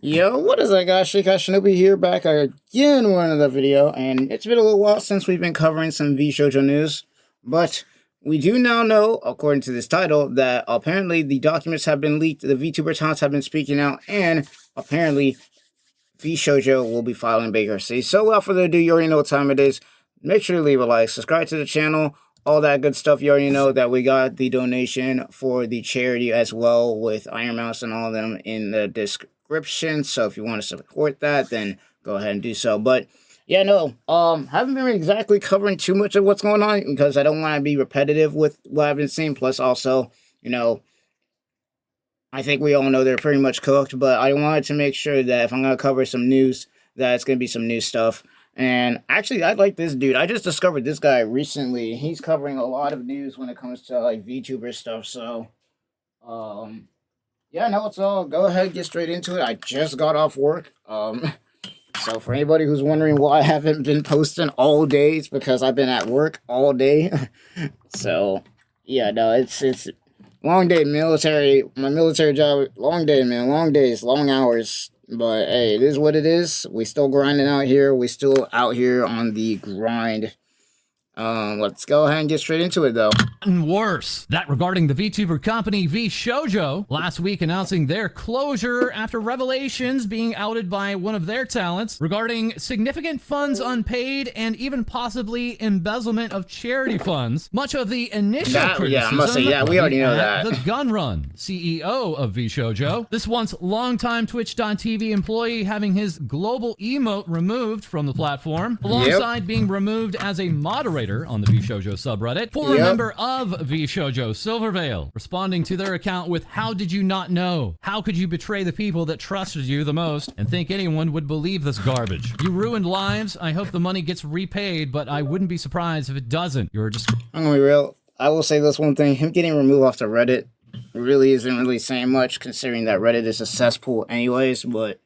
Yo, what is up guys? Shinobi here, back again with another video, and it's been a little while since we've been covering some Vshojo news, but we do now know, according to this title, that apparently the documents have been leaked, the VTuber accounts have been speaking out, and apparently Vshojo will be filing bankruptcy. So without further ado, you already know what time it is. Make sure to leave a like, subscribe to the channel, all that good stuff. You already know that we got the donation for the charity as well with ironmouse and all of them in the description. So if you want to support that, then go ahead and do so. But yeah, no, haven't been exactly covering too much of what's going on because I don't want to be repetitive with what I've been seeing. Plus, also, I think we all know they're pretty much cooked. But I wanted to make sure that if I'm gonna cover some news, that it's gonna be some new stuff. And actually, I like this dude. I just discovered this guy recently. He's covering a lot of news when it comes to like VTuber stuff. So, yeah, no, it's all. Go ahead, get straight into it. I just got off work. So for anybody who's wondering why I haven't been posting all day, it's because I've been at work all day. So, yeah, no, it's long day, military. My military job, long day, man. Long days, long hours. But hey, it is what it is. We still grinding out here. We still out here on the grind. Let's go ahead and get straight into it, though. And worse, that regarding the VTuber company Vshojo, last week announcing their closure after revelations being outed by one of their talents regarding significant funds unpaid and even possibly embezzlement of charity funds. Much of the initial criticism, yeah, I must say, yeah, we already know that. The Gunrun, CEO of Vshojo, this once longtime Twitch.tv employee having his global emote removed from the platform, alongside being removed as a moderator on the Vshojo subreddit. Former member of Vshojo, Silvervale, responding to their account with, "How did you not know? How could you betray the people that trusted you the most and think anyone would believe this garbage? You ruined lives. I hope the money gets repaid, but I wouldn't be surprised if it doesn't. You're just..." I'm gonna be real. I will say this one thing. Him getting removed off the Reddit really isn't really saying much, considering that Reddit is a cesspool anyways. But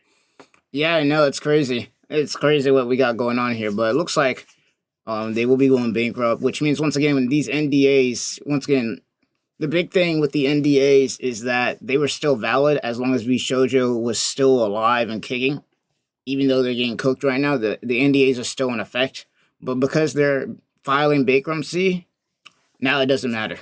yeah, I know, it's crazy. It's crazy what we got going on here. But it looks like they will be going bankrupt, which means, once again, when these NDAs, once again, the big thing with the NDAs is that they were still valid as long as Vshojo was still alive and kicking. Even though they're getting cooked right now, the NDAs are still in effect. But because they're filing bankruptcy, now it doesn't matter.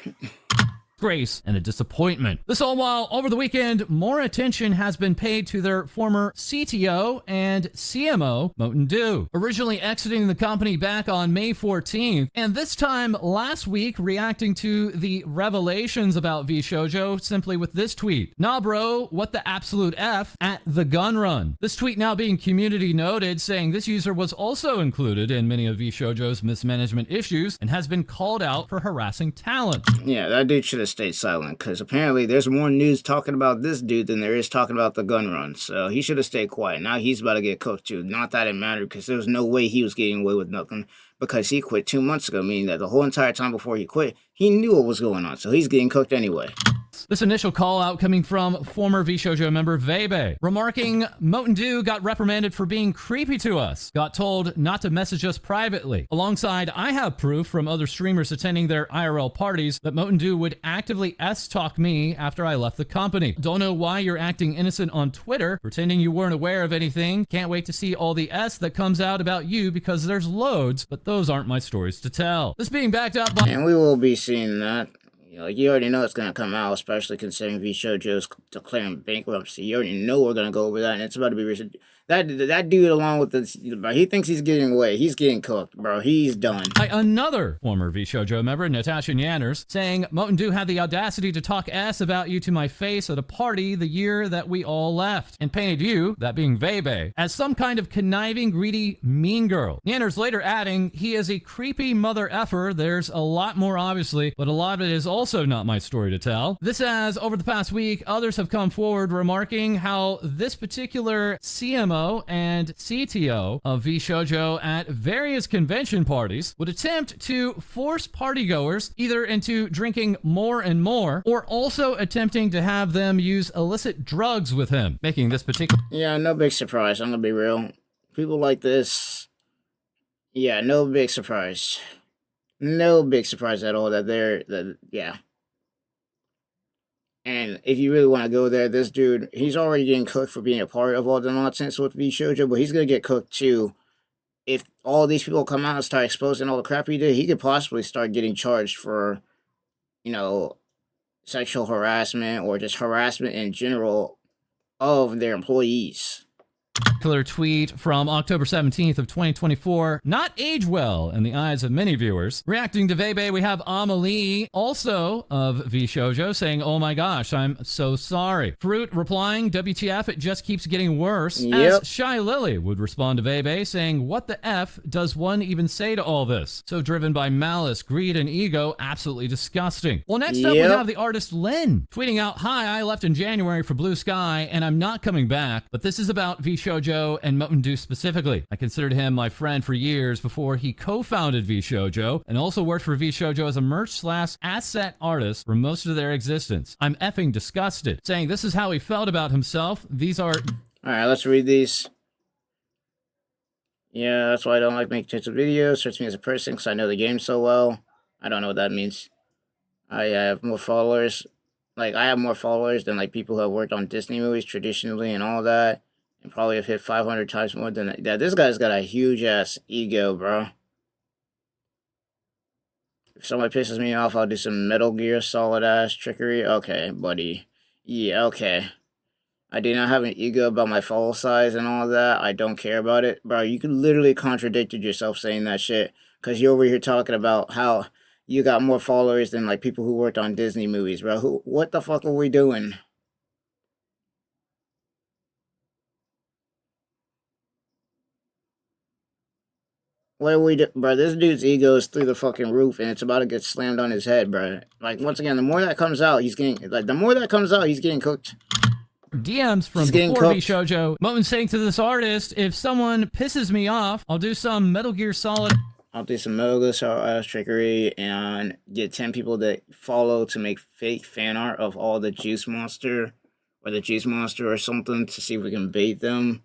Grace and a disappointment. This all while, over the weekend, more attention has been paid to their former CTO and CMO, Moten, originally exiting the company back on May 14th, and this time last week reacting to the revelations about Vshojo simply with this tweet: "Nah bro, what the absolute F at the gun run." This tweet now being community noted, saying this user was also included in many of Vshojo's mismanagement issues and has been called out for harassing talent. Yeah, that dude should have stayed silent, because apparently there's more news talking about this dude than there is talking about the gun run. So he should have stayed quiet. Now he's about to get cooked too. Not that it mattered, because there was no way he was getting away with nothing, because he quit 2 months ago, meaning that the whole entire time before he quit, he knew what was going on. So he's getting cooked anyway. This initial call out coming from former Vshojo member Vebe, remarking, "Moten got reprimanded for being creepy to us. Got told not to message us privately. Alongside, I have proof from other streamers attending their IRL parties that Moten would actively S-talk me after I left the company. Don't know why you're acting innocent on Twitter, pretending you weren't aware of anything. Can't wait to see all the S that comes out about you because there's loads, but those aren't my stories to tell." This being backed up by... And we will be seeing that. You already know it's going to come out, especially considering Vshojo's declaring bankruptcy. You already know we're going to go over that, and it's about to be... That dude, along with this, bro, he thinks he's getting away. He's getting cooked, bro. He's done. By another former Vshojo member, Natasha Yanners, saying, "Moten had the audacity to talk ass about you to my face at a party the year that we all left, and painted you," that being Vebe, "as some kind of conniving, greedy, mean girl." Yanners later adding, "He is a creepy mother effer. There's a lot more, obviously, but a lot of it is also not my story to tell." This as, over the past week, others have come forward remarking how this particular CMO and CTO of Vshojo at various convention parties would attempt to force partygoers either into drinking more and more, or also attempting to have them use illicit drugs with him, making this particular... Yeah, no big surprise. I'm gonna be real. People like this, yeah, no big surprise. No big surprise at all that yeah. And if you really want to go there, this dude, he's already getting cooked for being a part of all the nonsense with Vshojo, but he's going to get cooked too. If all these people come out and start exposing all the crap he did, he could possibly start getting charged for, you know, sexual harassment or just harassment in general of their employees. Killer tweet from October 17th of 2024, not age well in the eyes of many viewers. Reacting to Vebe, we have Amelie, also of Vshojo, saying, oh my gosh, I'm so sorry. Fruit replying, WTF, it just keeps getting worse. Yep. As Shy Lily would respond to Vebe, saying, what the F does one even say to all this? So driven by malice, greed, and ego, absolutely disgusting. Well, next up we have the artist Lynn, tweeting out, hi, I left in January for Blue Sky, and I'm not coming back, but this is about Vshojo and Mountain specifically. I considered him my friend for years before he co-founded Vshojo and also worked for Vshojo as a merch/asset artist for most of their existence. I'm effing disgusted. Saying this is how he felt about himself. These are... Alright, let's read these. Yeah, that's why I don't like making TikTok videos. Hurts me as a person because I know the game so well. I don't know what that means. I have more followers. Like, I have more followers than, like, people who have worked on Disney movies traditionally and all that. And probably have hit 500 times more than that. This guy's got a huge-ass ego, bro. If somebody pisses me off, I'll do some Metal Gear Solid-ass trickery. Okay, buddy. Yeah, okay. I do not have an ego about my follow size and all that. I don't care about it. Bro, you could literally contradicted yourself saying that shit. Because you're over here talking about how you got more followers than, like, people who worked on Disney movies, bro. What the fuck are we doing? What are we do, bro? This dude's ego is through the fucking roof, and it's about to get slammed on his head, bro. Like, once again, the more that comes out, he's getting cooked. DMs from before Vshojo. Moten saying to this artist, if someone pisses me off, I'll do some Metal Gear Solid. I'll do some Metal Gear Solid trickery and get 10 people that follow to make fake fan art of all the Juice Monster or the Juice Monster or something to see if we can bait them.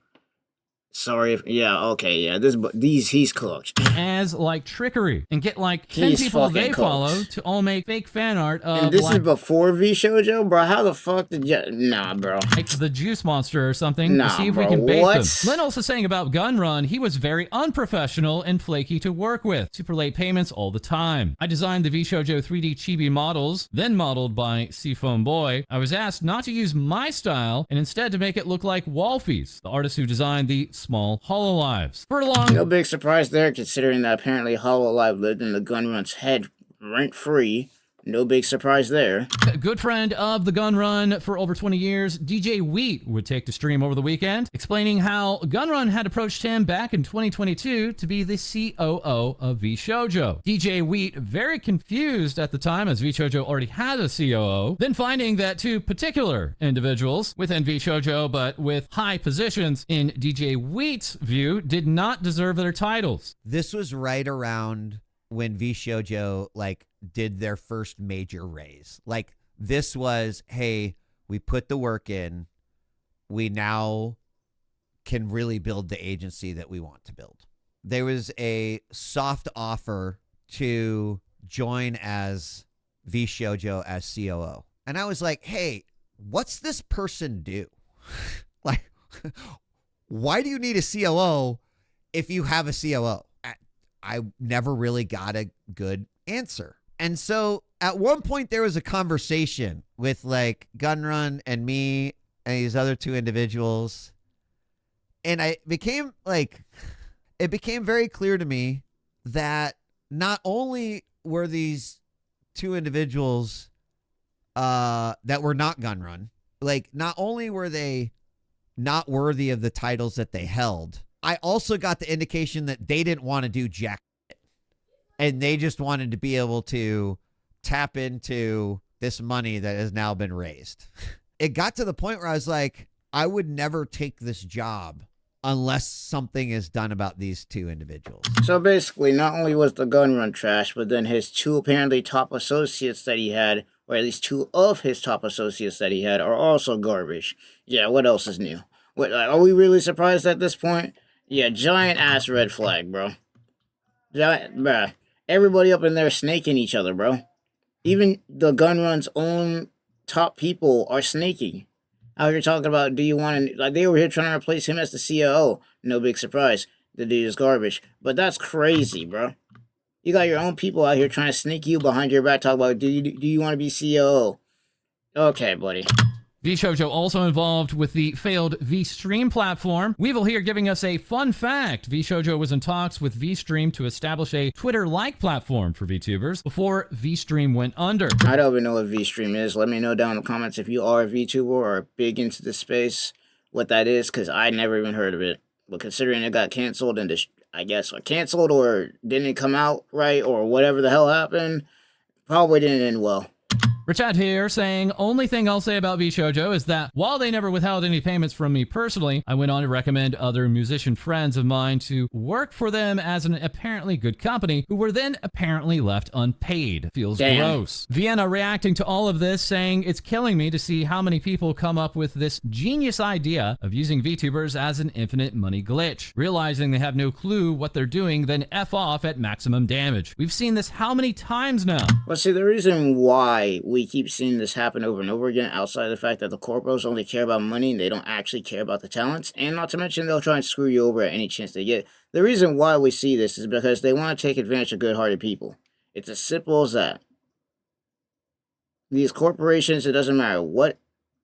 Sorry if, yeah, okay, yeah, he's cooked. As, like, trickery. And get, like, 10 people they follow to all make fake fan art of, and this is before Vshojo? Bro, how the fuck did you... Nah, bro. Like the Juice Monster or something nah, to see if bro, we can bait them. Lynn also saying about Gun Run, he was very unprofessional and flaky to work with. Super late payments all the time. I designed the Vshojo 3D chibi models, then modeled by Seafoam Boy. I was asked not to use my style and instead to make it look like Wolfie's, the artist who designed the small Hololives. For a long... No big surprise there, considering that apparently Hololive lived in the Gun Run's head rent-free. No big surprise there. A good friend of the Gun Run for over 20 years, DJ Wheat would take to stream over the weekend, explaining how Gun Run had approached him back in 2022 to be the COO of Vshojo. DJ Wheat, very confused at the time as Vshojo already had a COO, then finding that two particular individuals within Vshojo, but with high positions in DJ Wheat's view, did not deserve their titles. This was right around when Vshojo, like, did their first major raise. Like, this was, hey, we put the work in. We now can really build the agency that we want to build. There was a soft offer to join as Vshojo as COO. And I was like, hey, what's this person do? Like, why do you need a COO if you have a COO? I never really got a good answer. And so at one point there was a conversation with like Gunrun and me and these other two individuals. And it became very clear to me that not only were these two individuals that were not Gunrun, like not only were they not worthy of the titles that they held, I also got the indication that they didn't want to do jack shit, and they just wanted to be able to tap into this money that has now been raised. It got to the point where I was like, I would never take this job unless something is done about these two individuals. So basically, not only was the gun run trash, but then his two apparently top associates that he had, or at least two of his top associates that he had, are also garbage. Yeah, what else is new? What, are we really surprised at this point? Yeah, giant ass red flag, bro. Giant, bruh. Everybody up in there snaking each other, bro. Even the gun run's own top people are sneaky. Out here talking about, do you want to, like, they were here trying to replace him as the COO. No big surprise. The dude is garbage. But that's crazy, bro. You got your own people out here trying to sneak you behind your back, talk about, do you want to be COO? Okay, buddy. Vshojo also involved with the failed Vstream platform. Weevil here giving us a fun fact. Vshojo was in talks with Vstream to establish a Twitter-like platform for VTubers before Vstream went under. I don't even know what Vstream is. Let me know down in the comments if you are a VTuber or are big into this space, what that is, because I never even heard of it. But considering it got canceled and I guess canceled or didn't come out right or whatever the hell happened, probably didn't end well. Richard here saying, only thing I'll say about Vshojo is that while they never withheld any payments from me personally, I went on to recommend other musician friends of mine to work for them as an apparently good company who were then apparently left unpaid. Feels gross. Vienna reacting to all of this saying, it's killing me to see how many people come up with this genius idea of using VTubers as an infinite money glitch. Realizing they have no clue what they're doing, then F off at maximum damage. We've seen this how many times now? Well, see, the reason why we keep seeing this happen over and over again, outside of the fact that the corporations only care about money and they don't actually care about the talents, and not to mention they'll try and screw you over at any chance they get. The reason why we see this is because they want to take advantage of good-hearted people. It's as simple as that. These corporations, it doesn't matter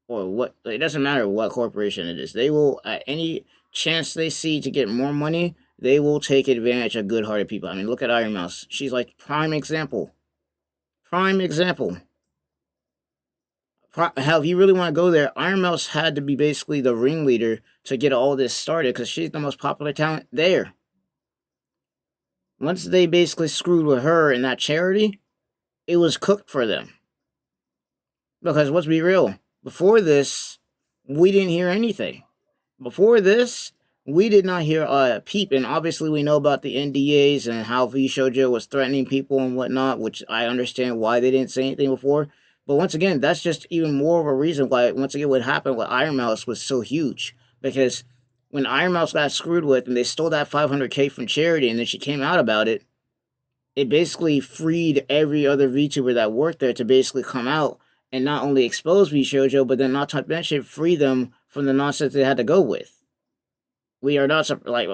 it doesn't matter what corporation it is. They will, at any chance they see to get more money, they will take advantage of good-hearted people. I mean, look at ironmouse. She's like prime example. Prime example. How, if you really want to go there, ironmouse had to be basically the ringleader to get all this started because she's the most popular talent there. Once they basically screwed with her in that charity, it was cooked for them. Because let's be real, before this, we didn't hear anything. Before this, we did not hear a peep, and obviously we know about the NDAs and how Vshojo was threatening people and whatnot, which I understand why they didn't say anything before. But once again, that's just even more of a reason why, once again, what happened with ironmouse was so huge. Because when ironmouse got screwed with and they stole that $500K from charity and then she came out about it, it basically freed every other VTuber that worked there to basically come out and not only expose Vshojo, but then not to mention free them from the nonsense they had to go with. We are not, like,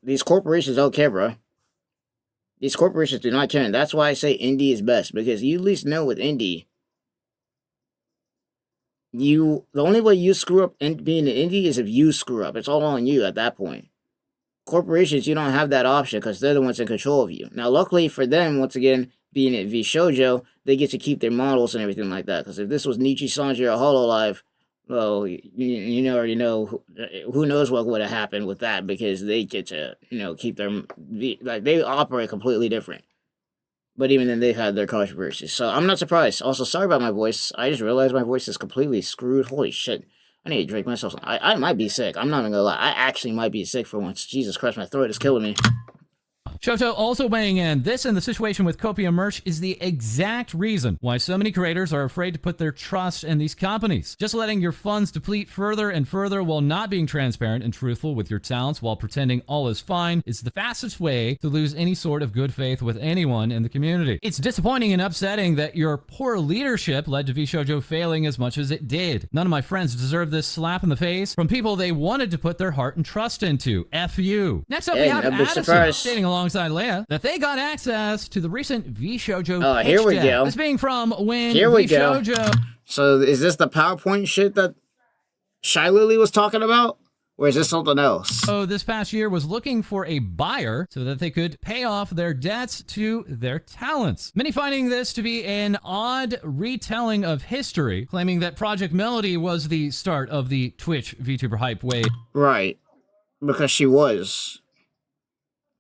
these corporations don't care, bro. These corporations do not care, and that's why I say indie is best, because you at least know with indie, the only way you screw up in being an indie is if you screw up. It's all on you at that point. Corporations, you don't have that option, because they're the ones in control of you. Now, luckily for them, once again, being at Vshojo, they get to keep their models and everything like that, because if this was Nichi Sanji or Hololive, well, you already know who knows what would have happened with that, because they get to, keep their, like, they operate completely different. But even then, they've had their controversies. So I'm not surprised. Also, sorry about my voice. I just realized my voice is completely screwed. Holy shit. I need to drink myself. I might be sick. I'm not even gonna lie. I actually might be sick for once. Jesus Christ, my throat is killing me. Shoto also weighing in, this and the situation with Copium merch is the exact reason why so many creators are afraid to put their trust in these companies. Just letting your funds deplete further and further while not being transparent and truthful with your talents while pretending all is fine is the fastest way to lose any sort of good faith with anyone in the community. It's disappointing and upsetting that your poor leadership led to Vshojo failing as much as it did. None of my friends deserve this slap in the face from people they wanted to put their heart and trust into. F you. Next up, we have Annouces stating alongside Leia that they got access to the recent Vshojo pitch here we deck. go. This being from when Here we Vshojo... go. So is this the PowerPoint shit that Shy Lily was talking about? Or is this something else? So this past year was looking for a buyer so that they could pay off their debts to their talents. Many finding this to be an odd retelling of history, claiming that Project Melody was the start of the Twitch VTuber hype wave. Right. Because she was.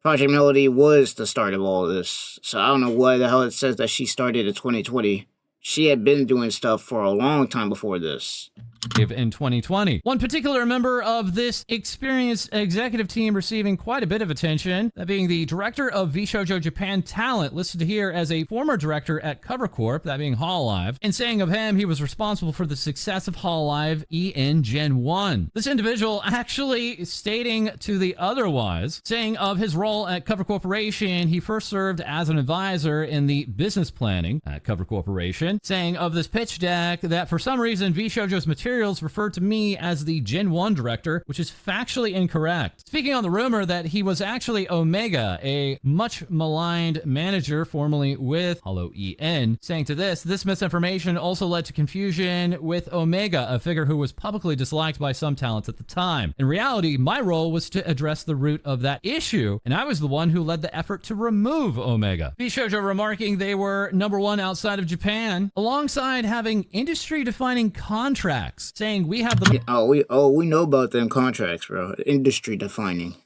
Project Melody was the start of all of this. So I don't know why the hell it says that she started in 2020. She had been doing stuff for a long time before this. In 2020. One particular member of this experienced executive team receiving quite a bit of attention, that being the director of Vshojo Japan Talent, listed here as a former director at Cover Corp, that being Hololive, and saying of him he was responsible for the success of Hololive EN Gen 1. This individual actually stating to the otherwise, saying of his role at Cover Corporation, he first served as an advisor in the business planning at Cover Corporation, version, saying of this pitch deck that for some reason Vshojo's materials referred to me as the Gen 1 director, which is factually incorrect. Speaking on the rumor that he was actually Omega, a much maligned manager formerly with Hollow EN, saying to this misinformation also led to confusion with Omega, a figure who was publicly disliked by some talents at the time. In reality, my role was to address the root of that issue, and I was the one who led the effort to remove Omega. Vshojo remarking they were #1 outside of Japan, alongside having industry-defining contracts, saying we have the... we know about them contracts, bro. Industry-defining.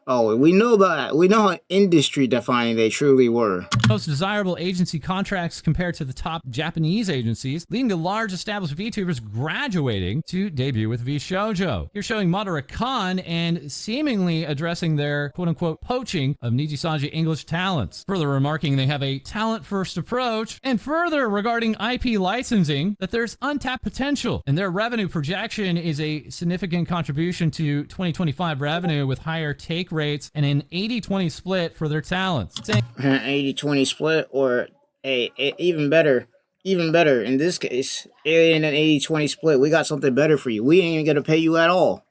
We know about that. We know how industry defining they truly were. Most desirable agency contracts compared to the top Japanese agencies, leading to large established VTubers graduating to debut with Vshojo. You're showing Madara Khan and seemingly addressing their quote-unquote poaching of Nijisanji English talents. Further remarking they have a talent-first approach, and further regarding IP licensing, that there's untapped potential, and their revenue projection is a significant contribution to 2025 revenue with higher take rates and an 80-20 split for their talents. 80-20 split, or even better in this case, in an 80-20 split, we got something better for you. We ain't even gonna pay you at all.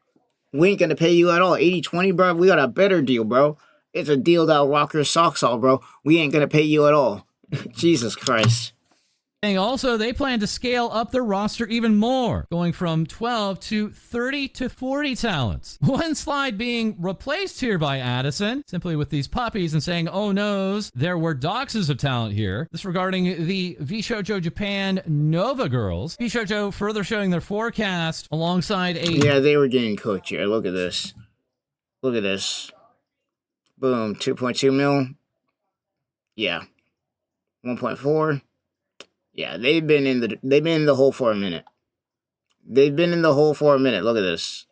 We ain't gonna pay you at all. 80-20, bro, we got a better deal, bro. It's a deal that'll rock your socks off, bro. We ain't gonna pay you at all. Jesus Christ. Also, they plan to scale up their roster even more, going from 12 to 30 to 40 talents. One slide being replaced here by Addison, simply with these puppies and saying, oh noes, there were doxes of talent here. This regarding the Vshojo Japan Nova Girls. Vshojo further showing their forecast alongside a... Yeah, they were getting cooked here. Look at this. Look at this. Boom, 2.2 mil. Yeah. 1.4. Yeah, they've been in the hole for a minute. They've been in the hole for a minute. Look at this.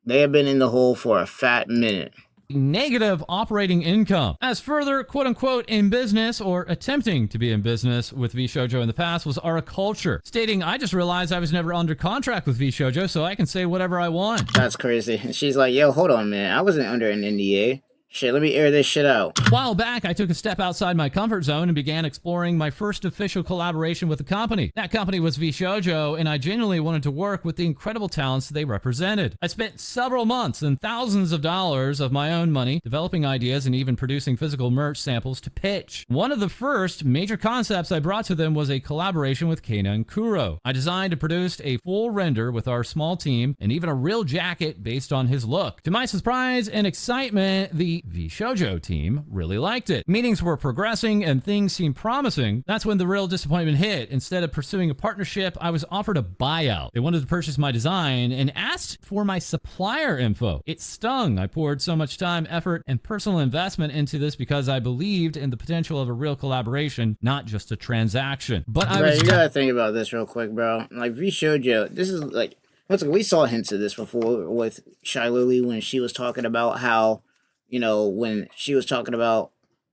They have been in the hole for a fat minute. Negative operating income. As further, quote-unquote, in business, or attempting to be in business with Vshojo in the past, was Araculture, stating, I just realized I was never under contract with Vshojo, so I can say whatever I want. That's crazy. And she's like, yo, hold on, man. I wasn't under an NDA. Shit, let me air this shit out. A while back, I took a step outside my comfort zone and began exploring my first official collaboration with a company. That company was Vshojo, and I genuinely wanted to work with the incredible talents they represented. I spent several months and thousands of dollars of my own money developing ideas and even producing physical merch samples to pitch. One of the first major concepts I brought to them was a collaboration with Kana and Kuro. I designed and produced a full render with our small team and even a real jacket based on his look. To my surprise and excitement, the Vshojo team really liked it. Meetings were progressing and things seemed promising. That's when the real disappointment hit. Instead of pursuing a partnership, I was offered a buyout. They wanted to purchase my design and asked for my supplier info. It stung. I poured so much time, effort, and personal investment into this because I believed in the potential of a real collaboration, not just a transaction. But you gotta think about this real quick, bro. Like, Vshojo, this is like, we saw hints of this before with Shinobi when she was talking about how, you know, when she was talking about,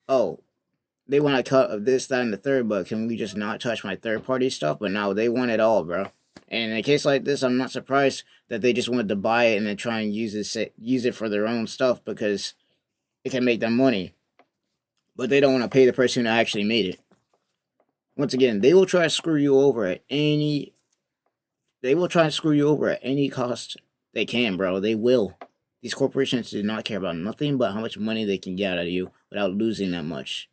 oh, they want to cut this, that, and the third, but can we just not touch my third-party stuff? But no, they want it all, bro. And in a case like this, I'm not surprised that they just wanted to buy it and then try and use it for their own stuff because it can make them money. But they don't want to pay the person who actually made it. Once again, they will try to screw you over at any... They will try to screw you over at any cost they can, bro. They will. These corporations do not care about nothing but how much money they can get out of you without losing that much.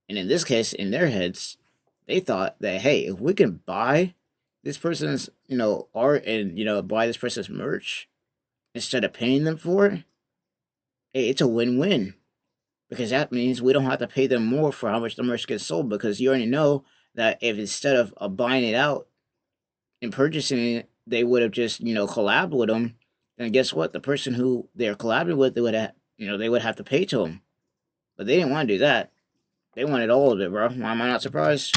And in this case, in their heads, they thought that, hey, if we can buy this person's, you know, art and, you know, buy this person's merch instead of paying them for it, hey, it's a win-win. Because that means we don't have to pay them more for how much the merch gets sold, because you already know that if instead of buying it out and purchasing it, they would have just, you know, collabed with them, then guess what? The person who they're collabing with, they would have, you know, they would have to pay to them. But they didn't want to do that. They wanted all of it, bro. Why am I not surprised?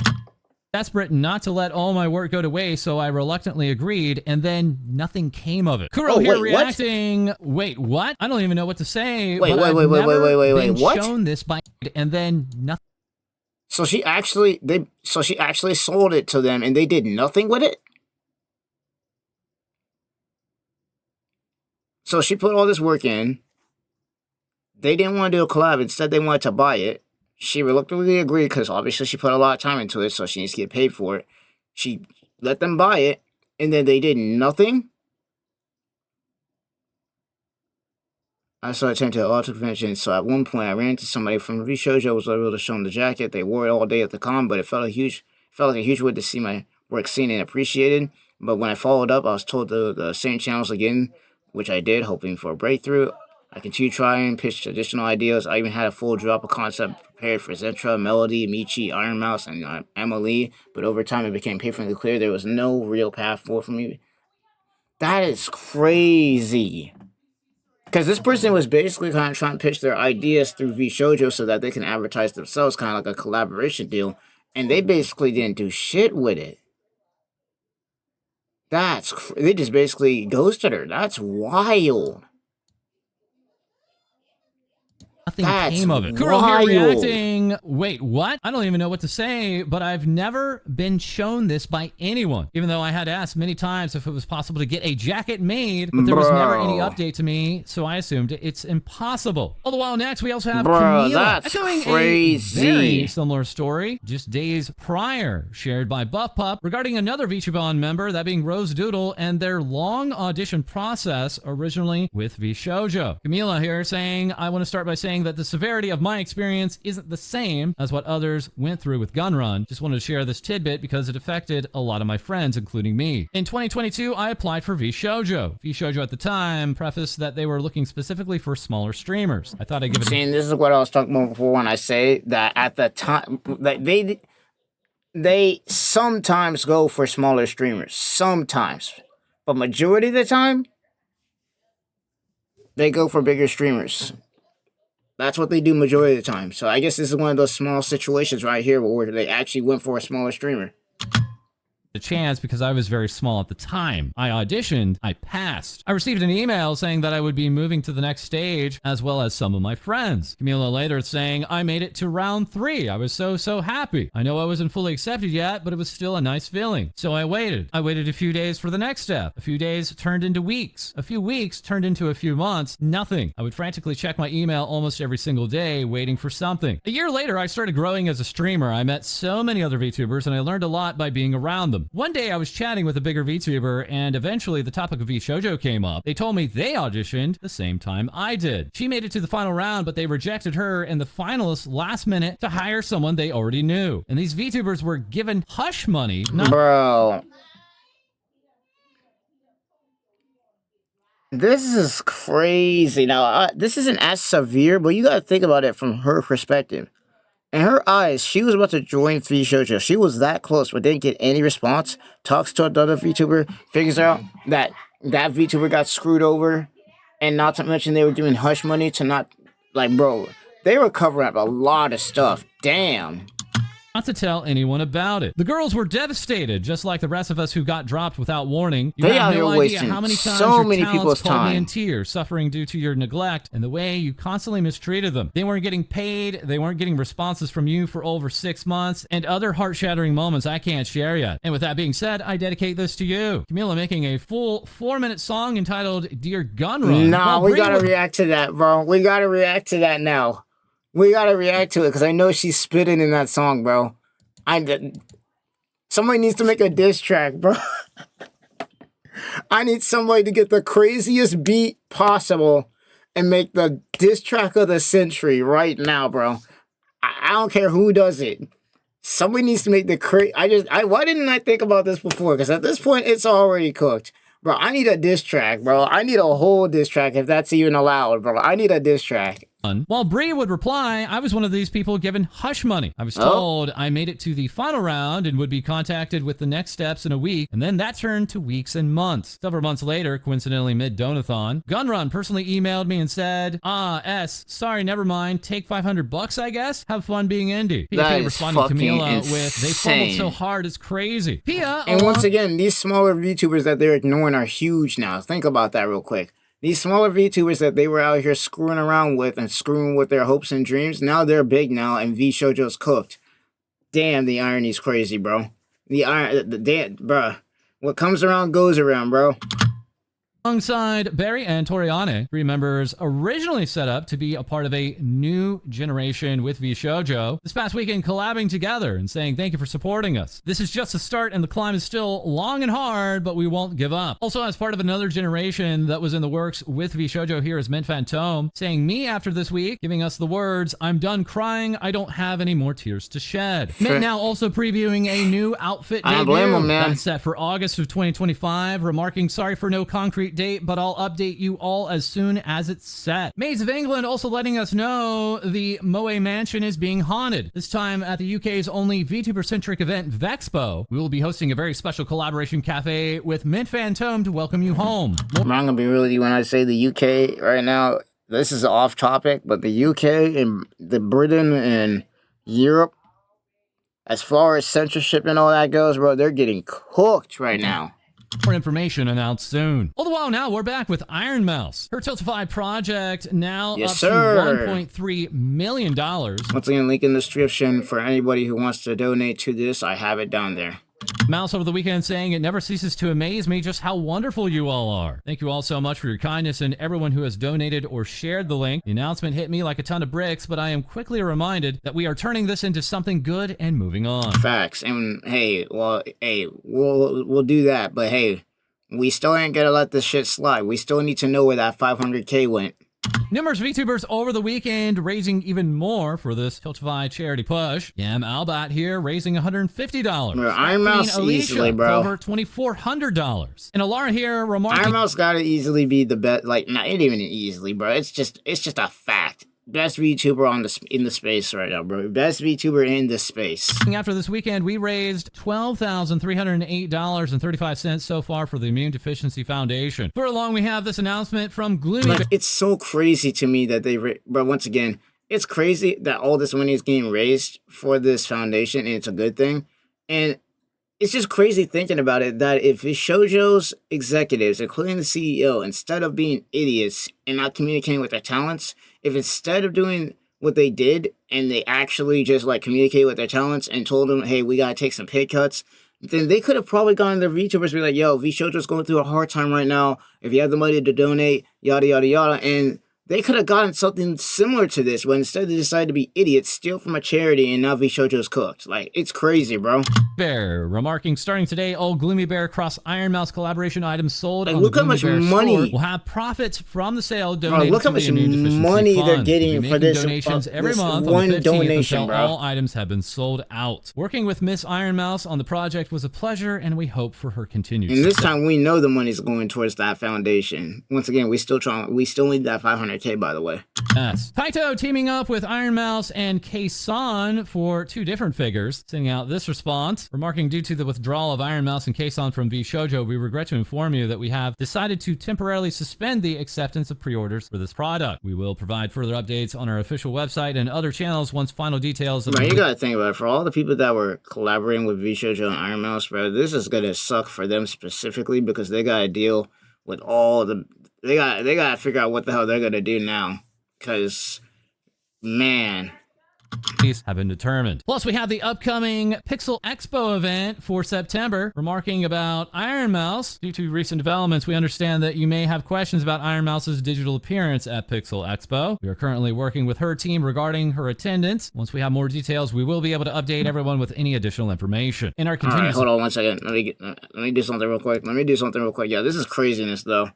Desperate not to let all my work go to waste, so I reluctantly agreed, and then nothing came of it. Kuro here reacting. What? Wait, what? I don't even know what to say. Wait, what? Shown this by, and then nothing. So she actually sold it to them, and they did nothing with it. So she put all this work in. They didn't want to do a collab. Instead, they wanted to buy it. She reluctantly agreed because obviously she put a lot of time into it, so she needs to get paid for it. She let them buy it, and then they did nothing. I saw it turn to an auto convention, so at one point I ran into somebody from Vshojo, was able to show them the jacket. They wore it all day at the con, but it felt like a huge way to see my work seen and appreciated. But when I followed up, I was told the same channels again, which I did, hoping for a breakthrough. I continued trying, pitched additional ideas. I even had a full drop of concept prepared for Zetra, Melody, Michi, Ironmouse, and Emily. But over time, it became painfully clear there was no real path forward for me. That is crazy. Because this person was basically kind of trying to pitch their ideas through Vshojo so that they can advertise themselves, kind of like a collaboration deal. And they basically didn't do shit with it. They just basically ghosted her. That's wild. Nothing That's came of it. Kuro wild. here reacting, wait, what? I don't even know what to say, but I've never been shown this by anyone, even though I had asked many times if it was possible to get a jacket made, but there was never any update to me, so I assumed it's impossible. All the while next, we also have Camila that's echoing crazy. a very similar story, just days prior, shared by Buff Pup, regarding another Vtuber member, that being Rose Doodle, and their long audition process, originally with Vshojo. Camila here saying, I want to start by saying that the severity of my experience isn't the same as what others went through with Gunrun. Just wanted to share this tidbit because it affected a lot of my friends, including me. In 2022, I applied for Vshojo. Vshojo at the time prefaced that they were looking specifically for smaller streamers. I thought I'd give it. See, this is what I was talking about before when I say that at the time, like they sometimes go for smaller streamers, sometimes, but majority of the time, they go for bigger streamers. That's what they do majority of the time. So I guess this is one of those small situations right here where they actually went for a smaller streamer. A chance because I was very small at the time. I auditioned, I passed. I received an email saying that I would be moving to the next stage, as well as some of my friends. Camila later saying, I made it to round 3. I was so happy. I know I wasn't fully accepted yet, but it was still a nice feeling. So I waited. I waited a few days for the next step. A few days turned into weeks. A few weeks turned into a few months. Nothing. I would frantically check my email almost every single day, waiting for something. A year later, I started growing as a streamer. I met so many other VTubers, and I learned a lot by being around them. One day I was chatting with a bigger VTuber, and eventually the topic of Vshojo came up. They told me they auditioned the same time I did. She made it to the final round, but they rejected her and the finalists last minute to hire someone they already knew. And these VTubers were given hush money. Bro. This is crazy. Now, this isn't as severe, but you gotta think about it from her perspective. In her eyes, she was about to join Vshojo. She was that close, but didn't get any response. Talks to another VTuber, figures out that that VTuber got screwed over, and not to mention they were doing hush money to not, like, bro, they were covering up a lot of stuff. Damn. Not to tell anyone about it. The girls were devastated, just like the rest of us who got dropped without warning. You They have out no here idea wasting how many times so your many talents people's called me in time. tears, suffering due to your neglect and the way you constantly mistreated them. They weren't getting paid, they weren't getting responses from you for over 6 months, and other heart-shattering moments I can't share yet. And with that being said, I dedicate this to you. Camila making a full 4-minute song entitled Dear Gunrun. Nah, we gotta react to that, bro. We gotta react to that now. We gotta react to it, because I know she's spitting in that song, bro. Somebody needs to make a diss track, bro. I need somebody to get the craziest beat possible and make the diss track of the century right now, bro. I don't care who does it. Somebody needs to make the why didn't I think about this before? Because at this point, it's already cooked. Bro, I need a diss track, bro. I need a whole diss track if that's even allowed, bro. I need a diss track. While Bree would reply, I was one of these people given hush money. I was told I made it to the final round and would be contacted with the next steps in a week, and then that turned to weeks and months. Several months later, coincidentally mid-donathon, Gunrun personally emailed me and said, sorry, never mind, take $500 I guess? Have fun being indie. PK responded to Camila with, they fumbled so hard it's crazy. Pia, and once again, these smaller VTubers that they're ignoring are huge now. Think about that real quick. These smaller VTubers that they were out here screwing around with and screwing with their hopes and dreams, now they're big now, and Vshojo's cooked. Damn, the irony's crazy, bro. Bruh. What comes around goes around, bro. Alongside Barry and Toriane, 3 members originally set up to be a part of a new generation with Vshojo, this past weekend collabing together and saying thank you for supporting us. This is just a start and the climb is still long and hard, but we won't give up. Also, as part of another generation that was in the works with Vshojo, here is Mint Phantom saying me after this week, giving us the words, "I'm done crying, I don't have any more tears to shed." Mint now also previewing a new outfit debut. I don't blame him, man. That's set for August of 2025, remarking sorry for no concrete date, but I'll update you all as soon as it's set. Maids of England also letting us know the Moe Mansion is being haunted. This time at the UK's only VTuber-centric event, Vexpo. We will be hosting a very special collaboration cafe with Mint Phantom to welcome you home. I'm not gonna be real with you when I say the UK right now. This is off topic, but the UK and the Britain and Europe, as far as censorship and all that goes, bro, they're getting cooked right now. More information announced soon. All the while now, we're back with ironmouse. Her Tiltify project now Yes, up sir. to $1.3 million. Once again, link in the description for anybody who wants to donate to this. I have it down there. Mouse over the weekend saying it never ceases to amaze me just how wonderful you all are. Thank you all so much for your kindness and everyone who has donated or shared the link. The announcement hit me like a ton of bricks, but I am quickly reminded that we are turning this into something good and moving on. Facts. And hey, well, hey, we'll do that, but hey, we still ain't gonna let this shit slide. We still need to know where that 500K went. Numerous VTubers over the weekend raising even more for this Tiltify charity push. Yam Albat here raising $150. Bro, ironmouse easily, bro. Over $2,400. And Alara here remarking, ironmouse gotta easily be the best. Like, not even easily, bro. It's just a fact. Best VTuber in the space right now, bro. Best VTuber in the space. After this weekend, we raised $12,308.35 so far for the Immune Deficiency Foundation. For along, we have this announcement from Gloomy. Like, it's so crazy to me that but once again, it's crazy that all this money is getting raised for this foundation, and it's a good thing. And it's just crazy thinking about it, that if Vshojo's executives, including the CEO, instead of being idiots and not communicating with their talents, if instead of doing what they did and they actually just like communicate with their talents and told them, hey, we gotta take some pay cuts, then they could have probably gone to VTubers and be like, yo, Vshojo's going through a hard time right now. If you have the money to donate, yada, yada, yada. And they could have gotten something similar to this, but instead they decided to be idiots, steal from a charity, and now Vshojo's cooked. Like, it's crazy, bro. Bear remarking, starting today, all Gloomy Bear cross Ironmouse collaboration items sold Like, on look the how Gloomy much Bear money- store will have profits from the sale Bro, donated look how to much the Immune Deficiency money they're Fund. getting We'll be for making this, donations every this month one on the 15th donation, until bro. all items have been sold out. Working with Miss Ironmouse on the project was a pleasure, and we hope for her continued And this success. time we know the money's going towards that foundation. Once again, we still need that 500K, by the way. Yes. Taito teaming up with Ironmouse and Kaysan for 2 different figures, sending out this response, remarking, due to the withdrawal of Ironmouse and Kaysan from Vshojo, we regret to inform you that we have decided to temporarily suspend the acceptance of pre-orders for this product. We will provide further updates on our official website and other channels once final details of Man, you gotta think about it. For all the people that were collaborating with Vshojo and ironmouse, bro, this is gonna suck for them specifically because they gotta deal with all the... They gotta figure out what the hell they're gonna do now. Because... man, have been determined. Plus, we have the upcoming Pixel Expo event for September, remarking about Ironmouse. Due to recent developments, we understand that you may have questions about Ironmouse's digital appearance at Pixel Expo. We are currently working with her team regarding her attendance. Once we have more details, we will be able to update everyone with any additional information. In our all continuous... right, hold on one second. Let me do something real quick. Yeah, this is craziness, though.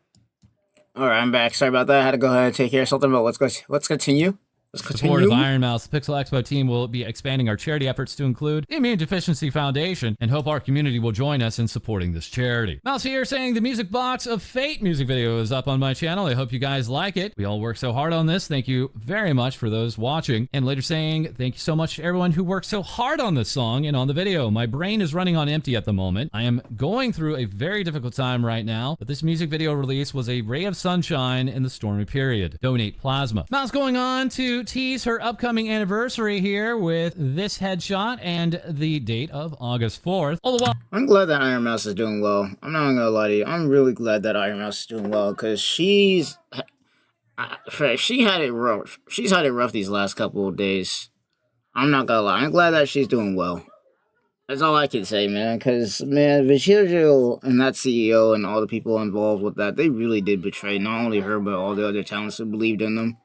All right, I'm back. Sorry about that. I had to go ahead and take care of something, but let's continue. Support of Ironmouse, the Pixel Expo team will be expanding our charity efforts to include the Immune Deficiency Foundation, and hope our community will join us in supporting this charity. Mouse here saying the Music Box of Fate music video is up on my channel. I hope you guys like it. We all worked so hard on this. Thank you very much for those watching. And later saying thank you so much to everyone who worked so hard on this song and on the video. My brain is running on empty at the moment. I am going through a very difficult time right now, but this music video release was a ray of sunshine in the stormy period. Donate plasma. Mouse going on to tease her upcoming anniversary here with this headshot and the date of August 4th. All the while, I'm glad that Ironmouse is doing well. I'm not gonna lie to you. I'm really glad that Ironmouse is doing well because she had it rough. She's had it rough these last couple of days. I'm not gonna lie. I'm glad that she's doing well. That's all I can say, man. Because, man, Vshojo and that CEO and all the people involved with that, they really did betray not only her, but all the other talents who believed in them.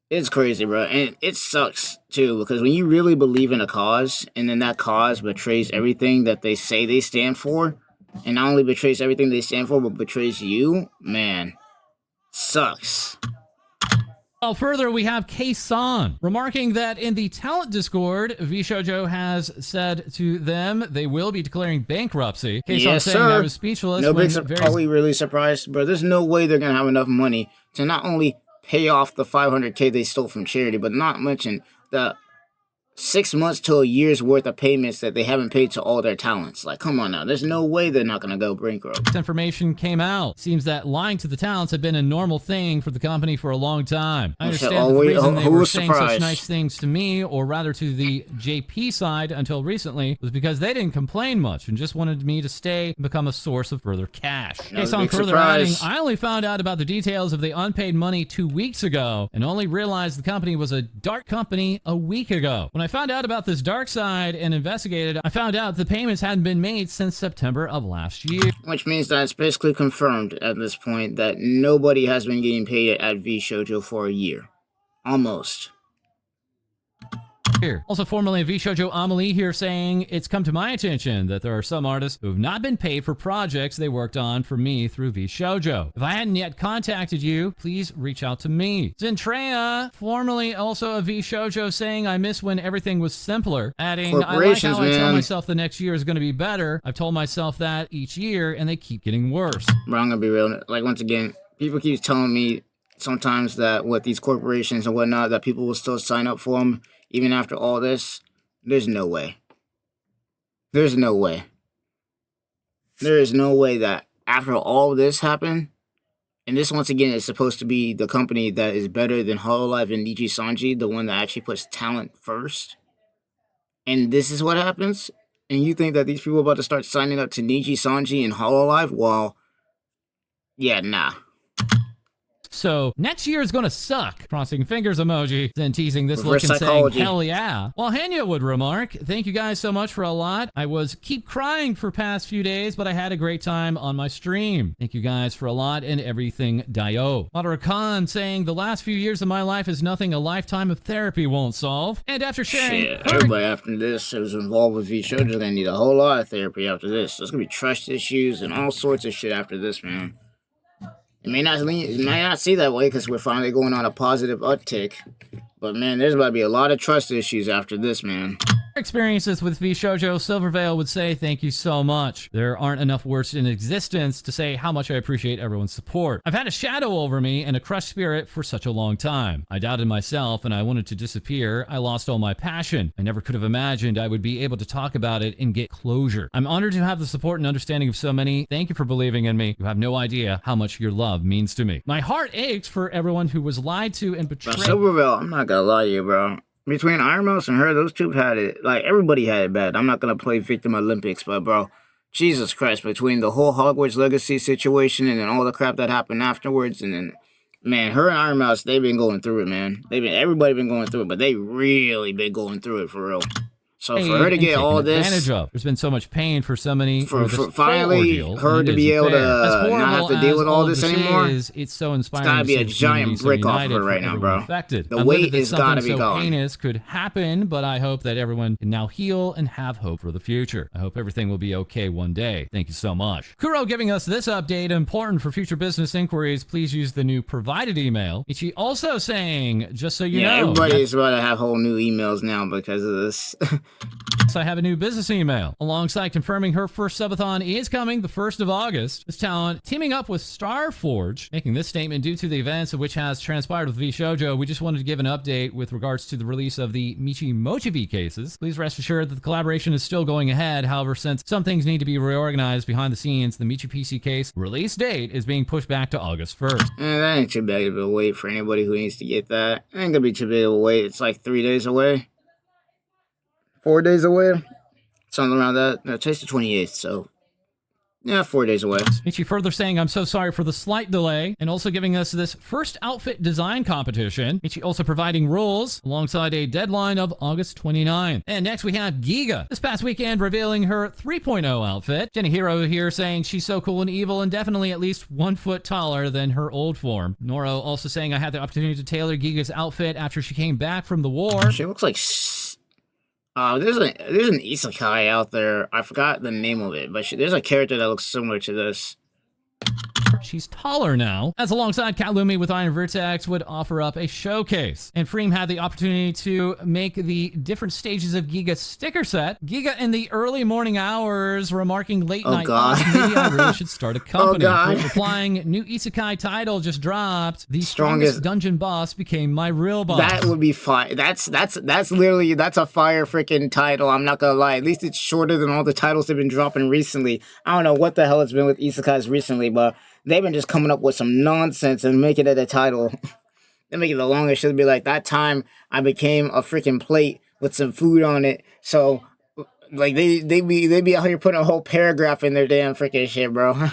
It's crazy, bro. And it sucks, too, because when you really believe in a cause, and then that cause betrays everything that they say they stand for, and not only betrays everything they stand for, but betrays you, man, sucks. Well, further, we have Kei-san remarking that in the talent Discord, Vshojo has said to them they will be declaring bankruptcy. Kei-san Yes, saying sir. I was speechless. No when big Are we really surprised? Bro, there's no way they're going to have enough money to not only pay off the $500K they stole from charity, but not mention the 6 months to a year's worth of payments that they haven't paid to all their talents. Like, come on now. There's no way they're not going to go bankrupt. This information came out. Seems that lying to the talents had been a normal thing for the company for a long time. I understand that the reason they were saying such nice things to me, or rather to the JP side until recently, was because they didn't complain much and just wanted me to stay and become a source of further cash. Kei-san further adding, I only found out about the details of the unpaid money 2 weeks ago and only realized the company was a dark company a week ago. When I found out about this dark side and investigated, I found out the payments hadn't been made since September of last year. Which means that it's basically confirmed at this point that nobody has been getting paid at Vshojo for a year. Almost. Here. Also, formerly Vshojo Amelie here saying it's come to my attention that there are some artists who have not been paid for projects they worked on for me through Vshojo. If I hadn't yet contacted you, please reach out to me. Zentrea, formerly also a Vshojo, saying I miss when everything was simpler, adding I like how I tell myself the next year is going to be better. I've told myself that each year and they keep getting worse. Bro, I'm gonna be real. Like, once again, people keep telling me sometimes that with these corporations and whatnot that people will still sign up for them even after all this. There's no way. There's no way. There is no way that after all this happened, and this once again is supposed to be the company that is better than Hololive and Niji Sanji, the one that actually puts talent first, and this is what happens, and you think that these people are about to start signing up to Niji Sanji and Hololive? Well, yeah, nah. So next year is going to suck. Crossing fingers emoji. Then teasing this Reverse look and psychology. saying, hell yeah. While Hanya would remark, thank you guys so much for a lot. I was keep crying for past few days, but I had a great time on my stream. Thank you guys for a lot and everything, Dio. Madara Khan saying, the last few years of my life is nothing a lifetime of therapy won't solve. And after sharing... Shit, everybody after this who's involved with Vshojo is gonna need a whole lot of therapy after this. There's gonna be trust issues and all sorts of shit after this, man. It may not see that way because we're finally going on a positive uptick. But, man, there's about to be a lot of trust issues after this, man. Experiences with Vshojo, Silverveil would say thank you so much. There aren't enough words in existence to say how much I appreciate everyone's support. I've had a shadow over me and a crushed spirit for such a long time. I doubted myself and I wanted to disappear. I lost all my passion. I never could have imagined I would be able to talk about it and get closure. I'm honored to have the support and understanding of so many. Thank you for believing in me. You have no idea how much your love means to me. My heart aches for everyone who was lied to and betrayed. Silverveil, I'm not gonna lie to you, bro. Between ironmouse and her, those two had it. Like, everybody had it bad. I'm not going to play Victim Olympics, but, bro, Jesus Christ, between the whole Hogwarts Legacy situation and then all the crap that happened afterwards, and then, man, her and ironmouse, they've been going through it, man. Everybody been going through it, but they really been going through it for real. So for her to get all this, there's been so much pain for so many. For finally her to be able to not have to deal with all this anymore, it's so inspiring. It's gotta be a giant brick off of her right now, bro. The weight is gotta be gone. Heinous could happen, but I hope that everyone can now heal and have hope for the future. I hope everything will be okay one day. Thank you so much. Kuro giving us this update, important for future business inquiries. Please use the new provided email. Ichi also saying, just so you know, everybody's about to have whole new emails now because of this. So I have a new business email. Alongside confirming her first subathon is coming the 1st of August. This talent teaming up with Starforge, making this statement due to the events of which has transpired with Vshojo. We just wanted to give an update with regards to the release of the Michi Mochibi cases. Please rest assured that the collaboration is still going ahead. However, since some things need to be reorganized behind the scenes, the Michi PC case release date is being pushed back to August 1st. That ain't too big of a wait for anybody who needs to get that. It ain't gonna be too big of a wait. It's like 3 days away. 4 days away, something around that. No, today's the 28th, so Yeah, 4 days away. Michi further saying, I'm so sorry for the slight delay, and also giving us this first outfit design competition. Michi also providing rules alongside a deadline of August 29th. And next we have Giga, this past weekend revealing her 3.0 outfit. Jenny Hero here saying she's so cool and evil and definitely at least 1 foot taller than her old form. Noro also saying, I had the opportunity to tailor Giga's outfit after she came back from the war. She looks like... there's an isekai out there. I forgot the name of it, but there's a character that looks similar to this. She's taller now, as alongside Kalumi with Iron Vertex would offer up a showcase. And Freem had the opportunity to make the different stages of Giga's sticker set. Giga in the early morning hours remarking late night, maybe I really should start a company. Replying, new isekai title just dropped. The strongest dungeon boss became my real boss. That would be fire. That's literally, that's a fire freaking title. I'm not gonna lie. At least it's shorter than all the titles they've been dropping recently. I don't know what the hell it's been with isekais recently, but they've been just coming up with some nonsense and making it a title. They make it the longest. Should be like, that time I became a freaking plate with some food on it. So, like, they be out here putting a whole paragraph in their damn freaking shit, bro.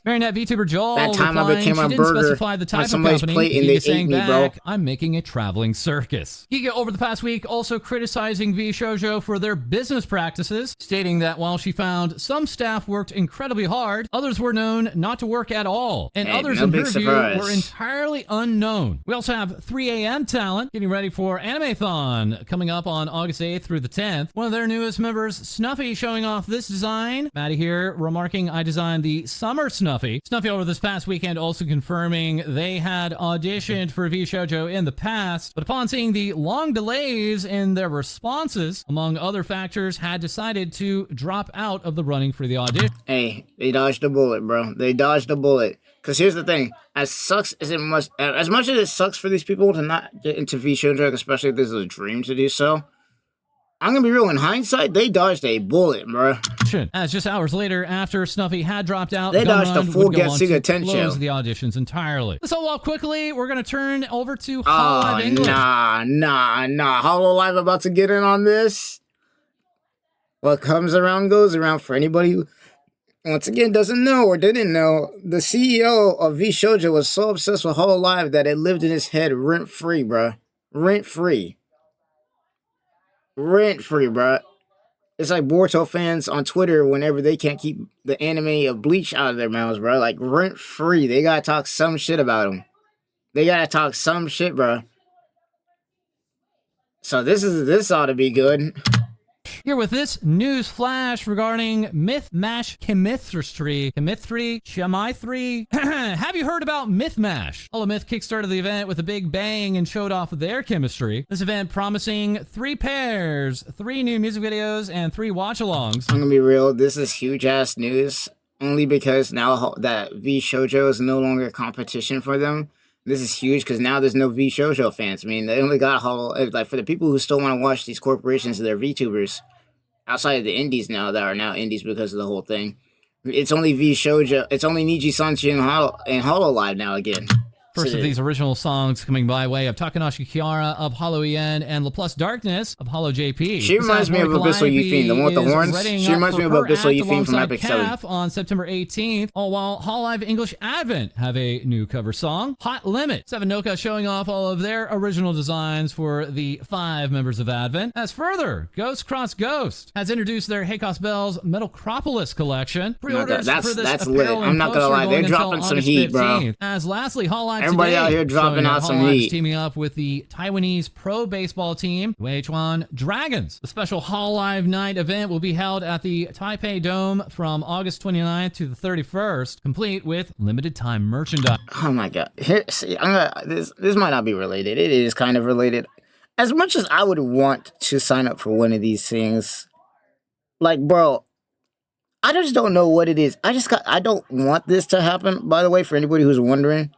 Marinette VTuber Joel that time I became a burger on somebody's plate and they ate me, bro. I'm making a traveling circus. Giga over the past week also criticizing Vshojo for their business practices, stating that while she found some staff worked incredibly hard, others were known not to work at all, and others in her view were entirely unknown. We also have 3 a.m. talent getting ready for Animathon coming up on August 8th through the 10th. One of their newest members, Snuffy, showing off this design. Maddie here remarking, I designed the summer Snuffy. Snuffy over this past weekend also confirming they had auditioned for Vshojo in the past, but upon seeing the long delays in their responses, among other factors, had decided to drop out of the running for the audition. Hey, they dodged a bullet, bro. They dodged a bullet. Because here's the thing, as much as it sucks for these people to not get into Vshojo, especially if this is a dream to do so, I'm gonna be real, in hindsight, they dodged a bullet, bro. As just hours later, after Snuffy had dropped out, they dodged a full Getsuga Tensho. Close the auditions entirely. So while quickly, we're gonna turn over to HoloLive English. Nah. HoloLive about to get in on this. What comes around goes around. For anybody who, once again, doesn't know or didn't know, the CEO of Vshojo was so obsessed with HoloLive that it lived in his head rent-free, bro. Rent-free, bro. It's like Boruto fans on Twitter whenever they can't keep the anime of Bleach out of their mouths, bro. Like, rent-free. They gotta talk some shit about him. They gotta talk some shit, bro. So this ought to be good. Here with this news flash regarding Myth Mash Chemistry. Have you heard about Myth Mash? Holomyth kickstarted the event with a big bang and showed off their chemistry. This event promising 3 pairs, 3 new music videos, and 3 watch-alongs. I'm gonna be real, this is huge-ass news. Only because now that Vshojo is no longer competition for them. This is huge because now there's no Vshojo fans. I mean, they only got like, for the people who still want to watch these corporations and their VTubers outside of the indies now that are now indies because of the whole thing. It's only Vshojo. It's only Niji-Sanchi and HoloLive now again. First of these original songs coming by way of Takanashi Kiara of Hollow EN and LaPlus Darkness of Hollow JP. She reminds me of Abyssal Euphine, the one with the horns. She reminds me of Abyssal Euphine from Epic 7. On September 18th, all while HoloLive English Advent have a new cover song, Hot Limit. 7 Noka showing off all of their original designs for the 5 members of Advent. As further, Ghost Cross Ghost has introduced their Heycos Bells Metalcropolis collection. Pre-orders for this that's lit. I'm not gonna lie, they're dropping some heat, bro. As lastly, HoloLive everybody out here dropping out some heat. Teaming up with the Taiwanese pro baseball team, Weichuan Dragons. The special HoloLive Night event will be held at the Taipei Dome from August 29th to the 31st, complete with limited time merchandise. Oh my god. Here, see, this might not be related. It is kind of related. As much as I would want to sign up for one of these things, like, bro, I just don't know what it is. I don't want this to happen, by the way, for anybody who's wondering.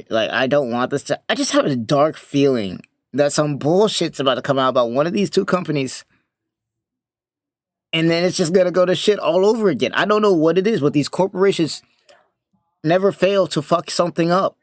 Like, I don't want this to... I just have a dark feeling that some bullshit's about to come out about one of these 2 companies. And then it's just gonna go to shit all over again. I don't know what it is, but these corporations never fail to fuck something up.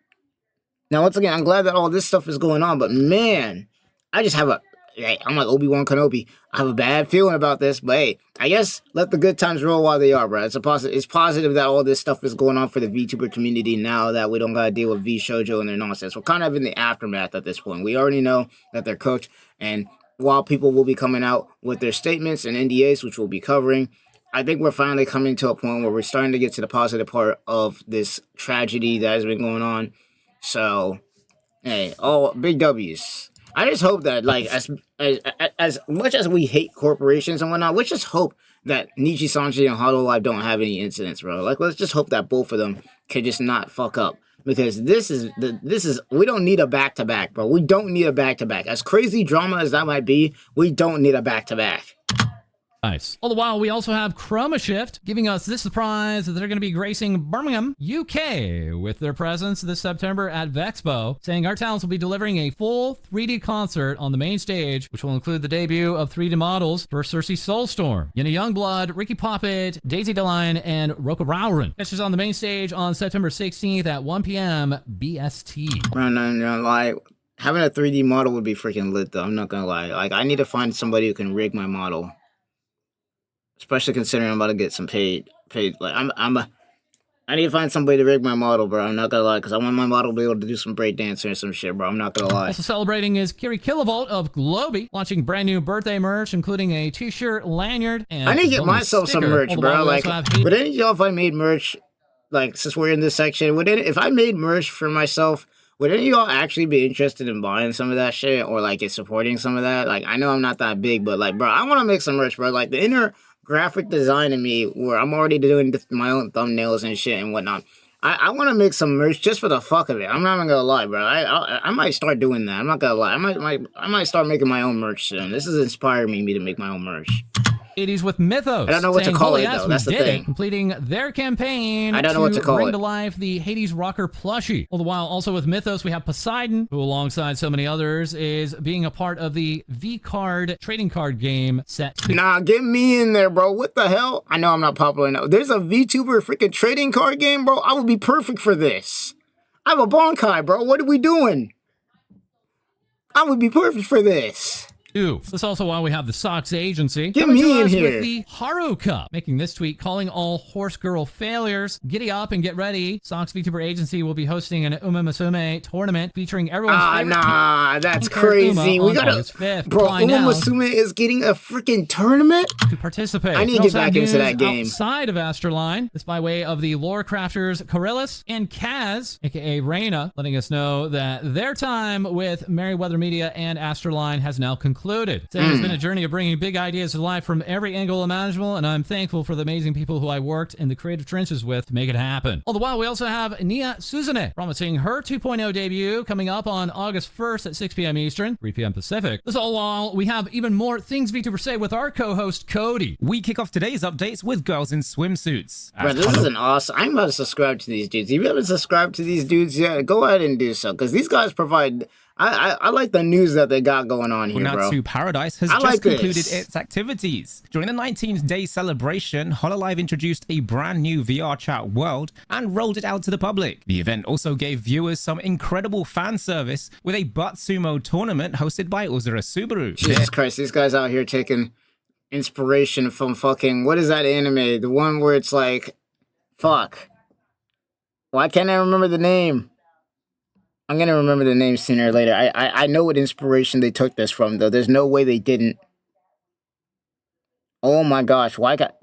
Now, once again, I'm glad that all this stuff is going on, but man, I just have a... I'm like Obi-Wan Kenobi. I have a bad feeling about this, but hey, I guess let the good times roll while they are, bro. It's positive that all this stuff is going on for the VTuber community now that we don't gotta deal with Vshojo and their nonsense. We're kind of in the aftermath at this point. We already know that they're cooked, and while people will be coming out with their statements and NDAs, which we'll be covering, I think we're finally coming to a point where we're starting to get to the positive part of this tragedy that has been going on. So, hey, all big W's. I just hope that, like, as much as we hate corporations and whatnot, let's just hope that Nichi Sanji and Hololive don't have any incidents, bro. Like, let's just hope that both of them can just not fuck up. Because this is we don't need a back-to-back, bro. We don't need a back-to-back. As crazy drama as that might be, we don't need a back-to-back. Nice. All the while, we also have Chroma Shift giving us this surprise that they're going to be gracing Birmingham, UK with their presence this September at Vexpo, saying our talents will be delivering a full 3D concert on the main stage, which will include the debut of 3D models for Cersei Soulstorm, Yenna Youngblood, Ricky Poppet, Daisy Deline, and Roka Rauren. This is on the main stage on September 16th at 1 p.m. BST. No, like, having a 3D model would be freaking lit, though. I'm not going to lie. Like, I need to find somebody who can rig my model. Especially considering I'm about to get some paid. Like I need to find somebody to rig my model, bro. I'm not gonna lie, because I want my model to be able to do some breakdancing or some shit, bro. I'm not gonna lie. Also celebrating is Kiri Kilovolt of Globy, launching brand new birthday merch, including a t-shirt, lanyard, and I need to get myself some merch, bro. Like, would any of y'all, if I made merch, like, since we're in this section, if I made merch for myself, would any of y'all actually be interested in buying some of that shit, or like supporting some of that? Like, I know I'm not that big, but like, bro, I want to make some merch, bro. Like, the inner graphic design in me, where I'm already doing my own thumbnails and shit and whatnot, I want to make some merch just for the fuck of it. I'm not even gonna lie, bro. I might start doing that. I'm not gonna lie. I might start making my own merch soon. This has inspired me to make my own merch. 80s with Mythos. I don't know what to call it, though. That's the thing. Completing their campaign I don't know what to call bring it. to life the Hades Rocker plushie. All the while, also with Mythos, we have Poseidon, who alongside so many others is being a part of the V-Card trading card game set. Nah, get me in there, bro. What the hell? I know I'm not popular enough. There's a VTuber freaking trading card game, bro. I would be perfect for this. I have a Bonkai, bro. What are we doing? I would be perfect for this. That's also why we have the Socks Agency. Get me in here. With the Haru Cup, making this tweet calling all horse girl failures. Giddy up and get ready. Socks VTuber Agency will be hosting an Uma Musume tournament featuring everyone's favorite. Nah, that's crazy. We gotta, bro. Uma Musume is getting a freaking tournament to participate. I need to get back into that game. Outside of Astroline, this by way of the lore crafters Coryllis and Kaz, aka Reyna, letting us know that their time with Merryweather Media and Astroline has now concluded. Saying it's been a journey of bringing big ideas to life from every angle imaginable, and I'm thankful for the amazing people who I worked in the creative trenches with to make it happen. All the while, we also have Nia Suzune promising her 2.0 debut coming up on August 1st at 6 p.m. Eastern, 3 p.m. Pacific. This all while we have even more things VTubers say with our co-host Cody. We kick off today's updates with girls in swimsuits. Bro, this is an awesome. I'm about to subscribe to these dudes. If you haven't subscribed to these dudes yet, go ahead and do so, because these guys provide. I like the news that they got going on here, bro. Natsu Paradise has just concluded its activities. During the 19th-day celebration, Hololive introduced a brand new VR chat world and rolled it out to the public. The event also gave viewers some incredible fan service with a butt sumo tournament hosted by Uzura Subaru. Jesus Christ, these guys out here taking inspiration from fucking, what is that anime? The one where it's like, fuck. Why can't I remember the name? I'm going to remember the name sooner or later. I know what inspiration they took this from, though. There's no way they didn't. Oh my gosh, why got...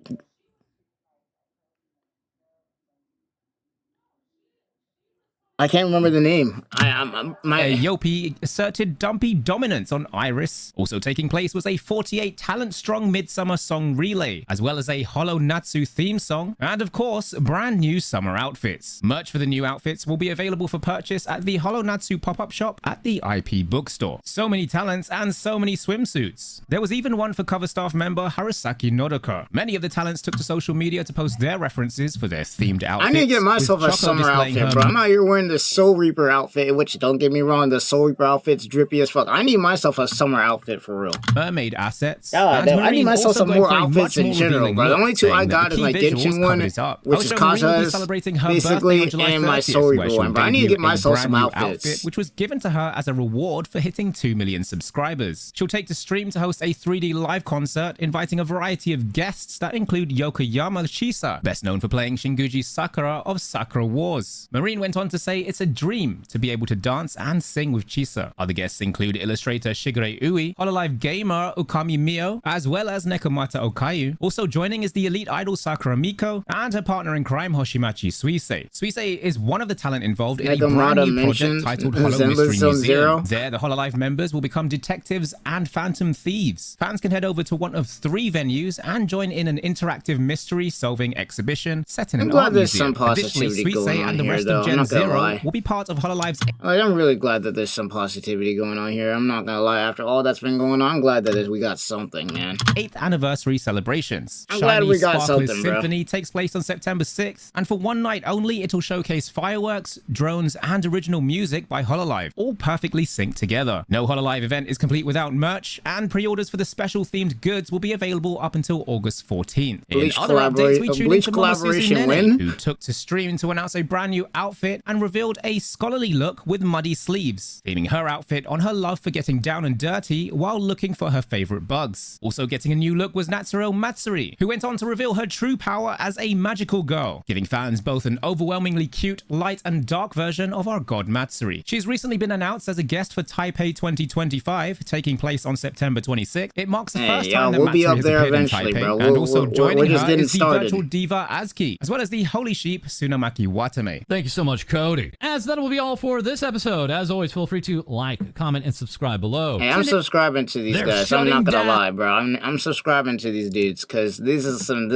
I can't remember the name. Yopi asserted dumpy dominance on Iris. Also taking place was a 48 talent-strong Midsummer song relay, as well as a Holo Natsu theme song, and of course, brand new summer outfits. Merch for the new outfits will be available for purchase at the Holo Natsu pop-up shop at the IP bookstore. So many talents and so many swimsuits. There was even one for cover staff member Harasaki Nodoka. Many of the talents took to social media to post their references for their themed outfits. I need to get myself a summer outfit, bro. I'm out here wearing wearing the Soul Reaper outfit, which, don't get me wrong, the Soul Reaper outfit's drippy as fuck. I need myself a summer outfit for real. mermaid assets. God, and I need Marine myself also some going more for a outfits much in more general, revealing bro. The look, only two I saying that got the is key my visuals Genshin one, covered it up. which is However, Marine will be Kaza's, celebrating her basically, birthday on July and my 30th, Soul where Reaper she'll one, bro. I need to debut get myself a some brand new outfits. outfit, which was given to her as a reward for hitting 2 million subscribers. She'll take to stream to host a 3D live concert, inviting a variety of guests that include Yokoyama Shisa, best known for playing Shinguji Sakura of Sakura Wars. Marine went on to say it's a dream to be able to dance and sing with Chisa. Other guests include illustrator Shigure Ui, HoloLive gamer Ukami Mio, as well as Nekomata Okayu. Also joining is the elite idol Sakura Miko and her partner in crime Hoshimachi Suisei. Suisei is one of the talent involved in a brand new project titled Holo Mystery Museum. There, the HoloLive members will become detectives and phantom thieves. Fans can head over to one of 3 venues and join in an interactive mystery-solving exhibition set in an art museum. Additionally, Suisei and the rest of Gen Zero will be part of HoloLive's... Like, I'm really glad that there's some positivity going on here. I'm not gonna lie, after all that's been going on, I'm glad that we got something, man. 8th anniversary celebrations. I'm glad we got Sparkler's something, bro. Symphony takes place on September 6th, and for one night only, it'll showcase fireworks, drones, and original music by HoloLive, all perfectly synced together. No HoloLive event is complete without merch, and pre-orders for the special themed goods will be available up until August 14th. In other updates, we tune into Mama Susie Nene, who took to stream to announce a brand new outfit and revealed a scholarly look with muddy sleeves, theming her outfit on her love for getting down and dirty while looking for her favorite bugs. Also getting a new look was Natsuro Matsuri, who went on to reveal her true power as a magical girl, giving fans both an overwhelmingly cute, light and dark version of our god Matsuri. She's recently been announced as a guest for Taipei 2025, taking place on September 26th. It marks the first time that Matsuri has appeared in Taipei, bro. and also joining her is the started. virtual diva Azuki, as well as the holy sheep Tsunamaki Watame. Thank you so much, Cody. As that will be all for this episode. As always, feel free to like, comment, and subscribe below. Hey, I'm subscribing to these guys. I'm not gonna lie, bro. I'm subscribing to these dudes because this is some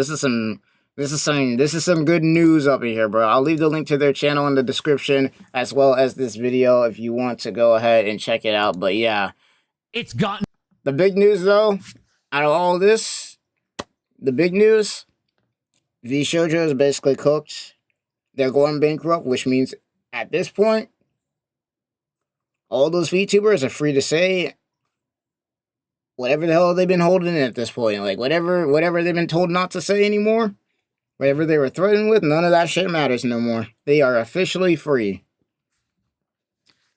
good news up in here, bro. I'll leave the link to their channel in the description as well as this video if you want to go ahead and check it out. But yeah, It's gotten the big news though, out of all this, the big news, Vshojo is basically cooked. They're going bankrupt, which means at this point, all those VTubers are free to say whatever the hell they've been holding in at this point. Like, whatever they've been told not to say anymore, whatever they were threatened with, none of that shit matters no more. They are officially free.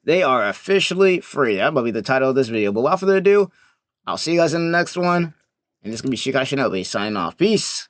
They are officially free. That will be the title of this video. But without further ado, I'll see you guys in the next one. And this is going to be Shinobi signing off. Peace.